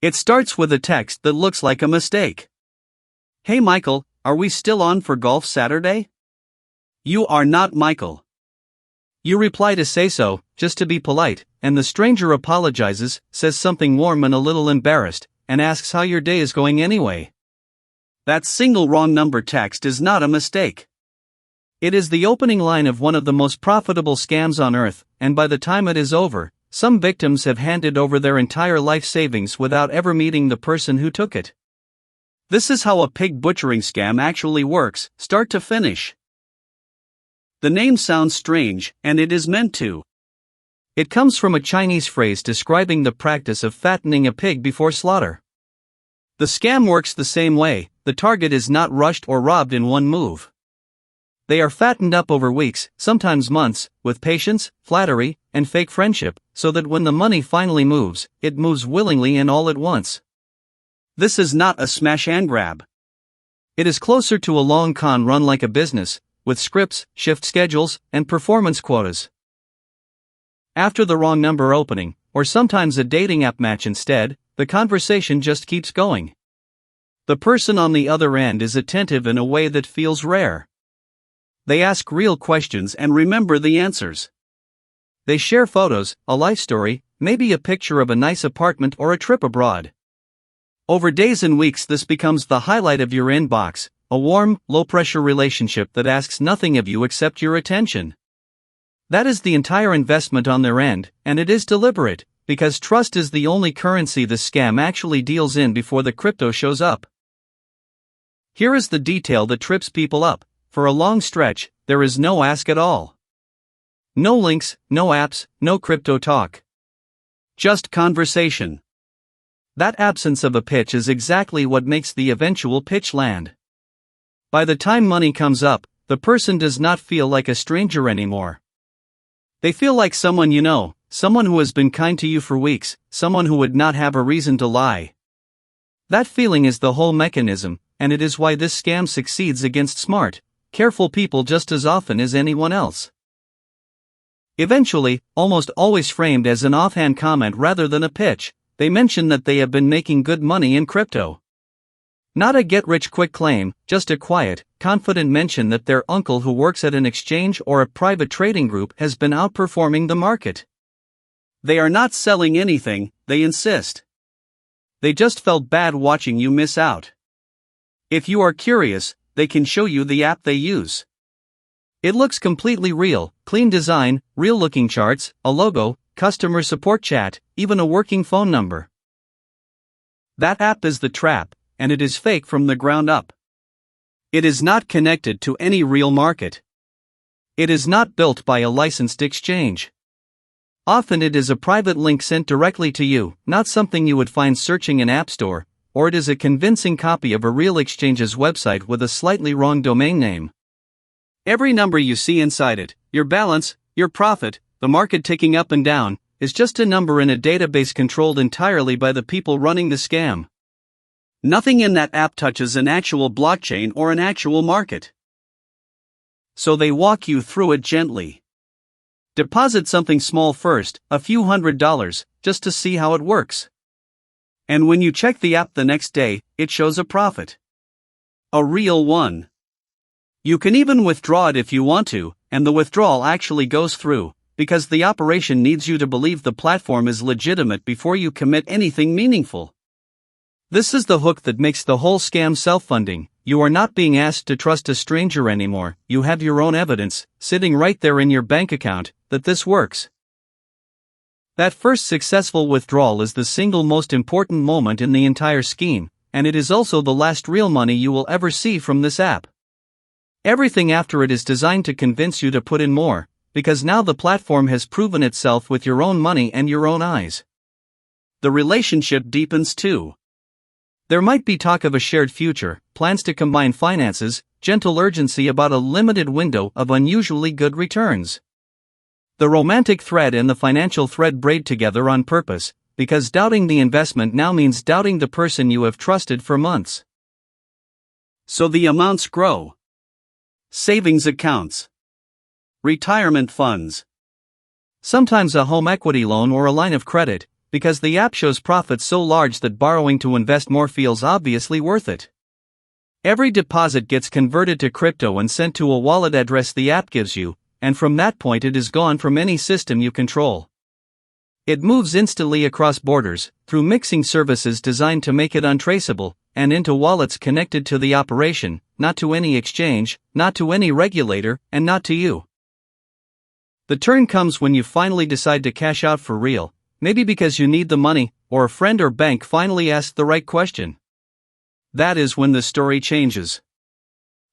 It starts with a text that looks like a mistake. "Hey Michael, are we still on for golf Saturday?" You are not Michael. You reply to say so, just to be polite, and the stranger apologizes, says something warm and a little embarrassed, and asks how your day is going anyway. That single wrong number text is not a mistake. It is the opening line of one of the most profitable scams on earth, and by the time it is over, some victims have handed over their entire life savings without ever meeting the person who took it. This is how a pig butchering scam actually works, start to finish. The name sounds strange, and it is meant to. It comes from a Chinese phrase describing the practice of fattening a pig before slaughter. The scam works the same way, the target is not rushed or robbed in one move. They are fattened up over weeks, sometimes months, with patience, flattery, and fake friendship, so that when the money finally moves, it moves willingly and all at once. This is not a smash and grab. It is closer to a long con run like a business, with scripts, shift schedules, and performance quotas. After the wrong number opening, or sometimes a dating app match instead, the conversation just keeps going. The person on the other end is attentive in a way that feels rare. They ask real questions and remember the answers. They share photos, a life story, maybe a picture of a nice apartment or a trip abroad. Over days and weeks this becomes the highlight of your inbox, a warm, low-pressure relationship that asks nothing of you except your attention. That is the entire investment on their end, and it is deliberate, because trust is the only currency the scam actually deals in before the crypto shows up. Here is the detail that trips people up. For a long stretch, there is no ask at all. No links, no apps, no crypto talk. Just conversation. That absence of a pitch is exactly what makes the eventual pitch land. By the time money comes up, the person does not feel like a stranger anymore. They feel like someone you know, someone who has been kind to you for weeks, someone who would not have a reason to lie. That feeling is the whole mechanism, and it is why this scam succeeds against smart, careful people just as often as anyone else. Eventually, almost always framed as an offhand comment rather than a pitch, they mention that they have been making good money in crypto. Not a get-rich-quick claim, just a quiet, confident mention that their uncle who works at an exchange or a private trading group has been outperforming the market. They are not selling anything, they insist. They just felt bad watching you miss out. If you are curious, they can show you the app they use. It looks completely real, clean design, real-looking charts, a logo, customer support chat, even a working phone number. That app is the trap, and it is fake from the ground up. It is not connected to any real market. It is not built by a licensed exchange. Often it is a private link sent directly to you, not something you would find searching an app store, or it is a convincing copy of a real exchange's website with a slightly wrong domain name. Every number you see inside it, your balance, your profit, the market ticking up and down, is just a number in a database controlled entirely by the people running the scam. Nothing in that app touches an actual blockchain or an actual market. So they walk you through it gently. Deposit something small first, a few $100s, just to see how it works. And when you check the app the next day, it shows a profit. A real one. You can even withdraw it if you want to, and the withdrawal actually goes through, because the operation needs you to believe the platform is legitimate before you commit anything meaningful. This is the hook that makes the whole scam self-funding. You are not being asked to trust a stranger anymore, you have your own evidence, sitting right there in your bank account, that this works. That first successful withdrawal is the single most important moment in the entire scheme, and it is also the last real money you will ever see from this app. Everything after it is designed to convince you to put in more, because now the platform has proven itself with your own money and your own eyes. The relationship deepens too. There might be talk of a shared future, plans to combine finances, gentle urgency about a limited window of unusually good returns. The romantic thread and the financial thread braid together on purpose, because doubting the investment now means doubting the person you have trusted for months. So the amounts grow. Savings accounts. Retirement funds. Sometimes a home equity loan or a line of credit, because the app shows profits so large that borrowing to invest more feels obviously worth it. Every deposit gets converted to crypto and sent to a wallet address the app gives you, and from that point it is gone from any system you control. It moves instantly across borders, through mixing services designed to make it untraceable, and into wallets connected to the operation, not to any exchange, not to any regulator, and not to you. The turn comes when you finally decide to cash out for real, maybe because you need the money, or a friend or bank finally asked the right question. That is when the story changes.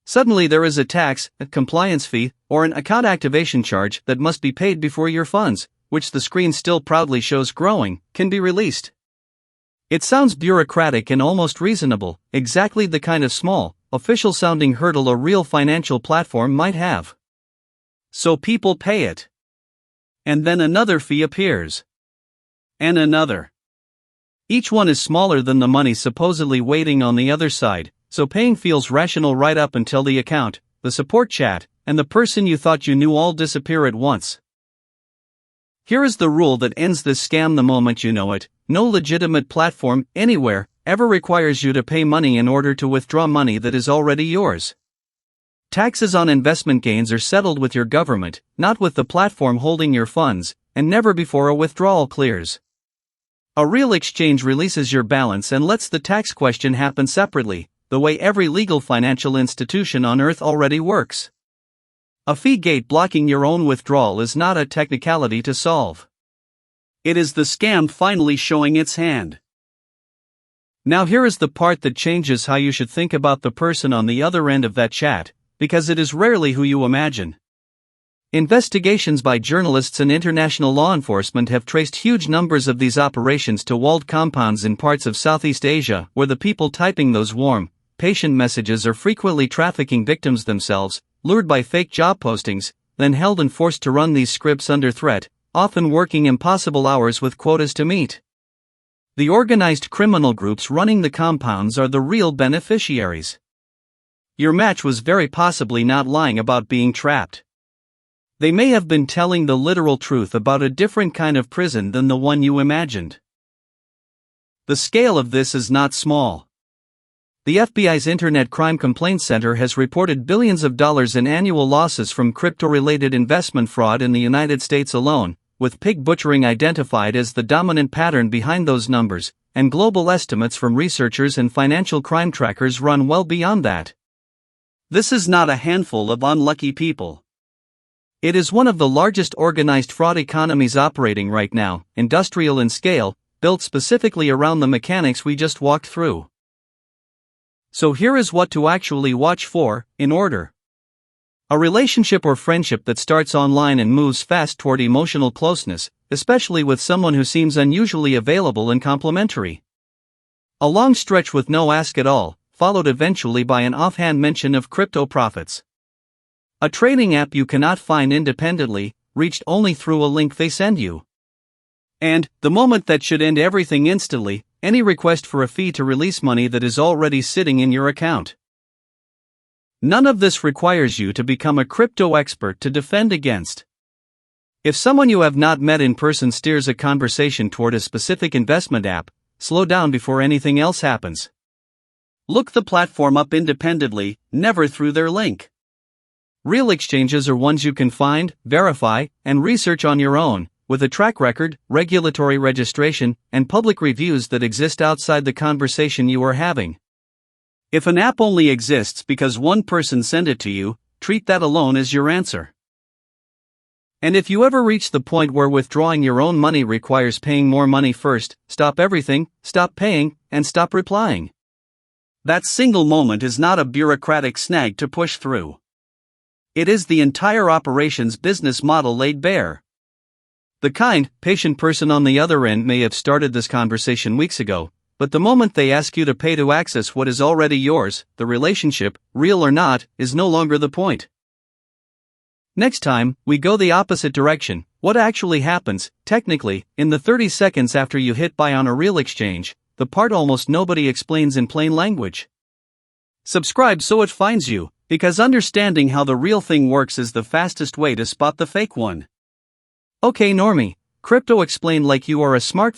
Suddenly there is a tax, a compliance fee, or an account activation charge that must be paid before your funds, which the screen still proudly shows growing, can be released. It sounds bureaucratic and almost reasonable, exactly the kind of small, official-sounding hurdle a real financial platform might have. So people pay it. And then another fee appears. And another. Each one is smaller than the money supposedly waiting on the other side, so paying feels rational right up until the account, the support chat, and the person you thought you knew all disappear at once. Here is the rule that ends this scam the moment you know it: no legitimate platform, anywhere, ever requires you to pay money in order to withdraw money that is already yours. Taxes on investment gains are settled with your government, not with the platform holding your funds, and never before a withdrawal clears. A real exchange releases your balance and lets the tax question happen separately, the way every legal financial institution on earth already works. A fee gate blocking your own withdrawal is not a technicality to solve. It is the scam finally showing its hand. Now here is the part that changes how you should think about the person on the other end of that chat, because it is rarely who you imagine. Investigations by journalists and international law enforcement have traced huge numbers of these operations to walled compounds in parts of Southeast Asia, where the people typing those warm, patient messages are frequently trafficking victims themselves, lured by fake job postings, then held and forced to run these scripts under threat, often working impossible hours with quotas to meet. The organized criminal groups running the compounds are the real beneficiaries. Your match was very possibly not lying about being trapped. They may have been telling the literal truth about a different kind of prison than the one you imagined. The scale of this is not small. The FBI's Internet Crime Complaint Center has reported billions of dollars in annual losses from crypto-related investment fraud in the United States alone, with pig butchering identified as the dominant pattern behind those numbers, and global estimates from researchers and financial crime trackers run well beyond that. This is not a handful of unlucky people. It is one of the largest organized fraud economies operating right now, industrial in scale, built specifically around the mechanics we just walked through. So here is what to actually watch for, in order. A relationship or friendship that starts online and moves fast toward emotional closeness, especially with someone who seems unusually available and complimentary. A long stretch with no ask at all, followed eventually by an offhand mention of crypto profits. A trading app you cannot find independently, reached only through a link they send you. And, the moment that should end everything instantly, any request for a fee to release money that is already sitting in your account. None of this requires you to become a crypto expert to defend against. If someone you have not met in person steers a conversation toward a specific investment app, slow down before anything else happens. Look the platform up independently, never through their link. Real exchanges are ones you can find, verify, and research on your own, with a track record, regulatory registration, and public reviews that exist outside the conversation you are having. If an app only exists because one person sent it to you, treat that alone as your answer. And if you ever reach the point where withdrawing your own money requires paying more money first, stop everything, stop paying, and stop replying. That single moment is not a bureaucratic snag to push through. It is the entire operation's business model laid bare. The kind, patient person on the other end may have started this conversation weeks ago, but the moment they ask you to pay to access what is already yours, the relationship, real or not, is no longer the point. Next time, we go the opposite direction. What actually happens, technically, in the 30 seconds after you hit buy on a real exchange, the part almost nobody explains in plain language. Subscribe so it finds you, because understanding how the real thing works is the fastest way to spot the fake one. Okay, Normie, crypto explained like you are a smart